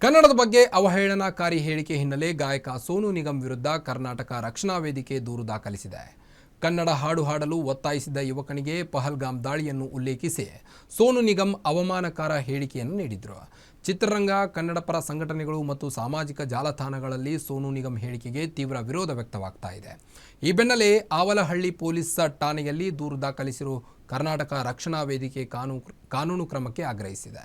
ಕನ್ನಡದ ಬಗ್ಗೆ ಅವಹೇಳನಕಾರಿ ಹೇಳಿಕೆ ಹಿನ್ನೆಲೆ ಗಾಯಕ ಸೋನು ನಿಗಮ್ ವಿರುದ್ಧ ಕರ್ನಾಟಕ ರಕ್ಷಣಾ ವೇದಿಕೆ ದೂರು ದಾಖಲಿಸಿದೆ. ಕನ್ನಡ ಹಾಡು ಹಾಡಲು ಒತ್ತಾಯಿಸಿದ ಯುವಕನಿಗೆ ಪಹಲ್ಗಾಮ್ ದಾಳಿಯನ್ನು ಉಲ್ಲೇಖಿಸಿ ಸೋನು ನಿಗಮ್ ಅವಮಾನಕಾರ ಹೇಳಿಕೆಯನ್ನು ನೀಡಿದರು. ಚಿತ್ರರಂಗ, ಕನ್ನಡ ಪರ ಸಂಘಟನೆಗಳು ಮತ್ತು ಸಾಮಾಜಿಕ ಜಾಲತಾಣಗಳಲ್ಲಿ ಸೋನು ನಿಗಮ್ ಹೇಳಿಕೆಗೆ ತೀವ್ರ ವಿರೋಧ ವ್ಯಕ್ತವಾಗ್ತಾ ಇದೆ. ಈ ಬೆನ್ನಲ್ಲೇ ಆವಲಹಳ್ಳಿ ಪೊಲೀಸ್ ಠಾಣೆಯಲ್ಲಿ ದೂರು ದಾಖಲಿಸಿರುವ ಕರ್ನಾಟಕ ರಕ್ಷಣಾ ವೇದಿಕೆ ಕಾನೂನು ಕ್ರಮಕ್ಕೆ ಆಗ್ರಹಿಸಿದೆ.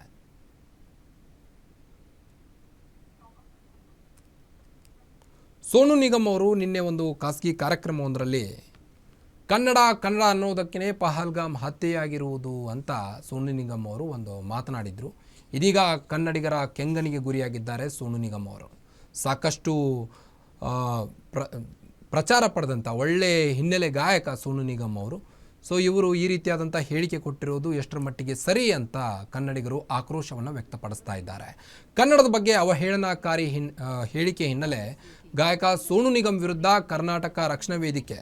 ಸೋನು ನಿಗಮ್ ಅವರು ನಿನ್ನೆ ಒಂದು ಖಾಸಗಿ ಕಾರ್ಯಕ್ರಮವೊಂದರಲ್ಲಿ ಕನ್ನಡ ಅನ್ನೋದಕ್ಕೆ ಪಹಲ್ಗಾಮ್ ಹತ್ಯೆಯಾಗಿರುವುದು ಅಂತ ಸೋನು ನಿಗಮ್ ಅವರು ಒಂದು ಮಾತನಾಡಿದರು. ಇದೀಗ ಕನ್ನಡಿಗರ ಕೆಂಗನಿಗೆ ಗುರಿಯಾಗಿದ್ದಾರೆ ಸೋನು ನಿಗಮ್ ಅವರು. ಸಾಕಷ್ಟು ಪ್ರಚಾರ ಪಡೆದಂಥ ಒಳ್ಳೆ ಹಿನ್ನೆಲೆ ಗಾಯಕ ಸೋನು ನಿಗಮ್ ಅವರು. ಸೊ ಇವರು ಈ ರೀತಿಯಾದಂಥ ಹೇಳಿಕೆ ಕೊಟ್ಟಿರೋದು ಎಷ್ಟರ ಮಟ್ಟಿಗೆ ಸರಿ ಅಂತ ಕನ್ನಡಿಗರು ಆಕ್ರೋಶವನ್ನು ವ್ಯಕ್ತಪಡಿಸ್ತಾ ಇದ್ದಾರೆ. ಕನ್ನಡದ ಬಗ್ಗೆ ಅವಹೇಳನಕಾರಿ ಹೇಳಿಕೆ ಹಿನ್ನೆಲೆ ಗಾಯಕ ಸೋನು ನಿಗಮ್ ವಿರುದ್ಧ ಕರ್ನಾಟಕ ರಕ್ಷಣಾ ವೇದಿಕೆ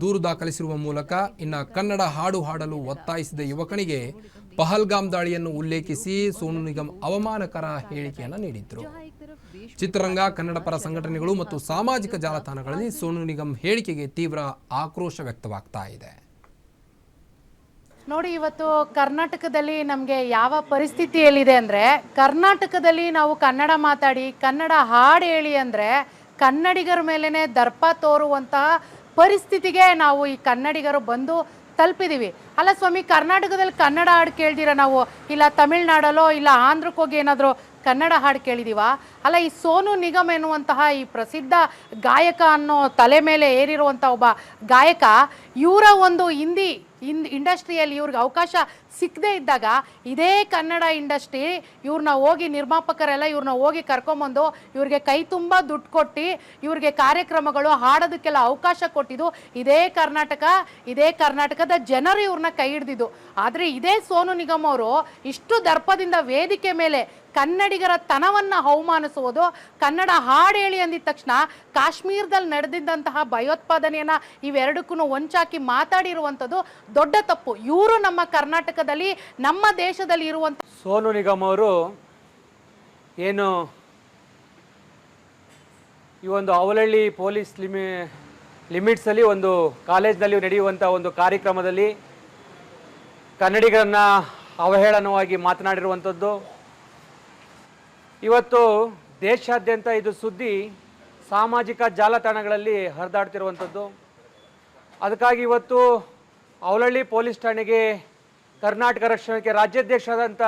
ದೂರು ದಾಖಲಿಸಿರುವ ಮೂಲಕ ಇನ್ನು ಕನ್ನಡ ಹಾಡು ಹಾಡಲು ಒತ್ತಾಯಿಸಿದ ಯುವಕನಿಗೆ ಪಹಲ್ಗಾಮ್ ದಾಳಿಯನ್ನು ಉಲ್ಲೇಖಿಸಿ ಸೋನು ನಿಗಮ್ ಅವಮಾನಕರ ಹೇಳಿಕೆಯನ್ನು ನೀಡಿದ್ರು. ಚಿತ್ರರಂಗ, ಕನ್ನಡ ಪರ ಸಂಘಟನೆಗಳು ಮತ್ತು ಸಾಮಾಜಿಕ ಜಾಲತಾಣಗಳಲ್ಲಿ ಸೋನು ನಿಗಮ್ ಹೇಳಿಕೆಗೆ ತೀವ್ರ ಆಕ್ರೋಶ ವ್ಯಕ್ತವಾಗ್ತಾ ಇದೆ. ನೋಡಿ, ಇವತ್ತು ಕರ್ನಾಟಕದಲ್ಲಿ ನಮಗೆ ಯಾವ ಪರಿಸ್ಥಿತಿಯಲ್ಲಿದೆ ಅಂದರೆ, ಕರ್ನಾಟಕದಲ್ಲಿ ನಾವು ಕನ್ನಡ ಮಾತಾಡಿ ಕನ್ನಡ ಹಾಡು ಹೇಳಿ ಅಂದರೆ ಕನ್ನಡಿಗರ ಮೇಲೇ ದರ್ಪ ತೋರುವಂತಹ ಪರಿಸ್ಥಿತಿಗೆ ನಾವು ಈ ಕನ್ನಡಿಗರು ಬಂದು ತಲುಪಿದ್ದೀವಿ. ಅಲ್ಲ ಸ್ವಾಮಿ, ಕರ್ನಾಟಕದಲ್ಲಿ ಕನ್ನಡ ಹಾಡು ಕೇಳ್ದಿರ ನಾವು ಇಲ್ಲ ತಮಿಳ್ನಾಡಲ್ಲೋ ಇಲ್ಲ ಆಂಧ್ರಕ್ಕೆ ಹೋಗಿ ಏನಾದರೂ ಕನ್ನಡ ಹಾಡು ಕೇಳಿದೀವ? ಅಲ್ಲ, ಈ ಸೋನು ನಿಗಮ್ ಎನ್ನುವಂತಹ ಈ ಪ್ರಸಿದ್ಧ ಗಾಯಕ ಅನ್ನೋ ತಲೆ ಮೇಲೆ ಏರಿರುವಂಥ ಒಬ್ಬ ಗಾಯಕ, ಇವರ ಒಂದು ಹಿಂದಿ ಇಂಡಸ್ಟ್ರಿಯಲ್ಲಿ ಇವ್ರಿಗೆ ಅವಕಾಶ ಸಿಕ್ಕದೇ ಇದ್ದಾಗ ಇದೇ ಕನ್ನಡ ಇಂಡಸ್ಟ್ರಿ ಇವ್ರನ್ನ ಹೋಗಿ ನಿರ್ಮಾಪಕರೆಲ್ಲ ಇವ್ರನ್ನ ಹೋಗಿ ಕರ್ಕೊಂಬಂದು ಇವ್ರಿಗೆ ಕೈ ತುಂಬ ದುಡ್ಡು ಕೊಟ್ಟು ಇವ್ರಿಗೆ ಕಾರ್ಯಕ್ರಮಗಳು ಹಾಡೋದಕ್ಕೆಲ್ಲ ಅವಕಾಶ ಕೊಟ್ಟಿದ್ದು ಇದೇ ಕರ್ನಾಟಕದ ಜನರು ಇವ್ರನ್ನ ಕೈ ಹಿಡ್ದಿದ್ದು. ಆದರೆ ಇದೇ ಸೋನು ನಿಗಮ್ ಅವರು ಇಷ್ಟು ದರ್ಪದಿಂದ ವೇದಿಕೆ ಮೇಲೆ ಕನ್ನಡಿಗರ ತನವನ್ನು ಅವಮಾನಿಸುವುದು, ಕನ್ನಡ ಹಾಡು ಹೇಳಿ ಅಂದಿದ ತಕ್ಷಣ ಕಾಶ್ಮೀರದಲ್ಲಿ ನಡೆದಿದ್ದಂತಹ ಭಯೋತ್ಪಾದನೆಯನ್ನು ಇವೆರಡಕ್ಕೂ ಹೊಂಚಾಕಿ ಮಾತಾಡಿರುವಂಥದ್ದು ದೊಡ್ಡ ತಪ್ಪು. ಇವರು ನಮ್ಮ ಕರ್ನಾಟಕದಲ್ಲಿ, ನಮ್ಮ ದೇಶದಲ್ಲಿ ಇರುವಂಥ ಸೋನು ನಿಗಮ್ ಅವರು ಏನು ಈ ಒಂದು ಆವಲಹಳ್ಳಿ ಪೊಲೀಸ್ ಲಿಮಿಟ್ಸಲ್ಲಿ ಒಂದು ಕಾಲೇಜ್ನಲ್ಲಿ ನಡೆಯುವಂಥ ಒಂದು ಕಾರ್ಯಕ್ರಮದಲ್ಲಿ ಕನ್ನಡಿಗರನ್ನು ಅವಹೇಳನವಾಗಿ ಮಾತನಾಡಿರುವಂಥದ್ದು ಇವತ್ತು ದೇಶಾದ್ಯಂತ ಇದು ಸುದ್ದಿ ಸಾಮಾಜಿಕ ಜಾಲತಾಣಗಳಲ್ಲಿ ಹರಿದಾಡ್ತಿರುವಂಥದ್ದು. ಅದಕ್ಕಾಗಿ ಇವತ್ತು ಆವಲಹಳ್ಳಿ ಪೊಲೀಸ್ ಠಾಣೆಗೆ ಕರ್ನಾಟಕ ರಕ್ಷಣೆಗೆ ರಾಜ್ಯಾಧ್ಯಕ್ಷರಾದಂಥ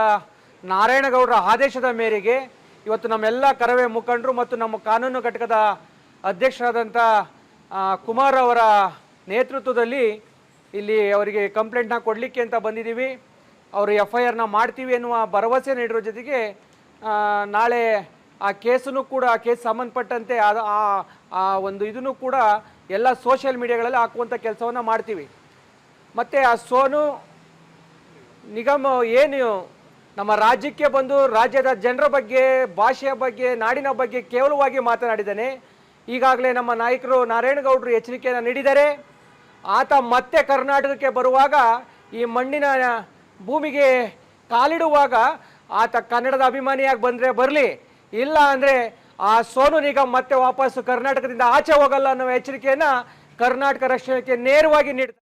ನಾರಾಯಣಗೌಡರ ಆದೇಶದ ಮೇರೆಗೆ ಇವತ್ತು ನಮ್ಮೆಲ್ಲ ಕರವೇ ಮುಖಂಡರು ಮತ್ತು ನಮ್ಮ ಕಾನೂನು ಘಟಕದ ಅಧ್ಯಕ್ಷರಾದಂಥ ಕುಮಾರ್ ಅವರ ನೇತೃತ್ವದಲ್ಲಿ ಇಲ್ಲಿ ಅವರಿಗೆ ಕಂಪ್ಲೇಂಟ್ನ ಕೊಡಲಿಕ್ಕೆ ಅಂತ ಬಂದಿದ್ದೀವಿ. ಅವರು FIRನ ಮಾಡ್ತೀವಿ ಎನ್ನುವ ಭರವಸೆ ನೀಡಿರೋ ಜೊತೆಗೆ ನಾಳೆ ಆ ಕೇಸನ್ನು ಕೂಡ ಆ ಕೇಸ್ ಸಂಬಂಧಪಟ್ಟಂತೆ ಆ ಒಂದು ಇದನ್ನು ಕೂಡ ಎಲ್ಲ ಸೋಷಿಯಲ್ ಮೀಡಿಯಾಗಳಲ್ಲಿ ಹಾಕುವಂಥ ಕೆಲಸವನ್ನು ಮಾಡ್ತೀವಿ. ಮತ್ತು ಆ ಸೋನು ನಿಗಮ್ ಏನು ನಮ್ಮ ರಾಜ್ಯಕ್ಕೆ ಬಂದು ರಾಜ್ಯದ ಜನರ ಬಗ್ಗೆ, ಭಾಷೆಯ ಬಗ್ಗೆ, ನಾಡಿನ ಬಗ್ಗೆ ಕೇವಲವಾಗಿ ಮಾತನಾಡಿದ್ದಾನೆ. ಈಗಾಗಲೇ ನಮ್ಮ ನಾಯಕರು ನಾರಾಯಣಗೌಡರು ಎಚ್ಚರಿಕೆಯನ್ನು ನೀಡಿದ್ದಾರೆ. ಆತ ಮತ್ತೆ ಕರ್ನಾಟಕಕ್ಕೆ ಬರುವಾಗ, ಈ ಮಣ್ಣಿನ ಭೂಮಿಗೆ ಕಾಲಿಡುವಾಗ ಆತ ಕನ್ನಡದ ಅಭಿಮಾನಿಯಾಗಿ ಬಂದರೆ ಬರಲಿ, ಇಲ್ಲ ಅಂದರೆ ಆ ಸೋನು ನಿಗಮ್ ಮತ್ತೆ ವಾಪಸ್ಸು ಕರ್ನಾಟಕದಿಂದ ಆಚೆ ಹೋಗಲ್ಲ ಅನ್ನೋ ಎಚ್ಚರಿಕೆಯನ್ನು ಕರ್ನಾಟಕ ರಕ್ಷಣೆಗೆ ನೇರವಾಗಿ ನೀಡ್ತಾರೆ.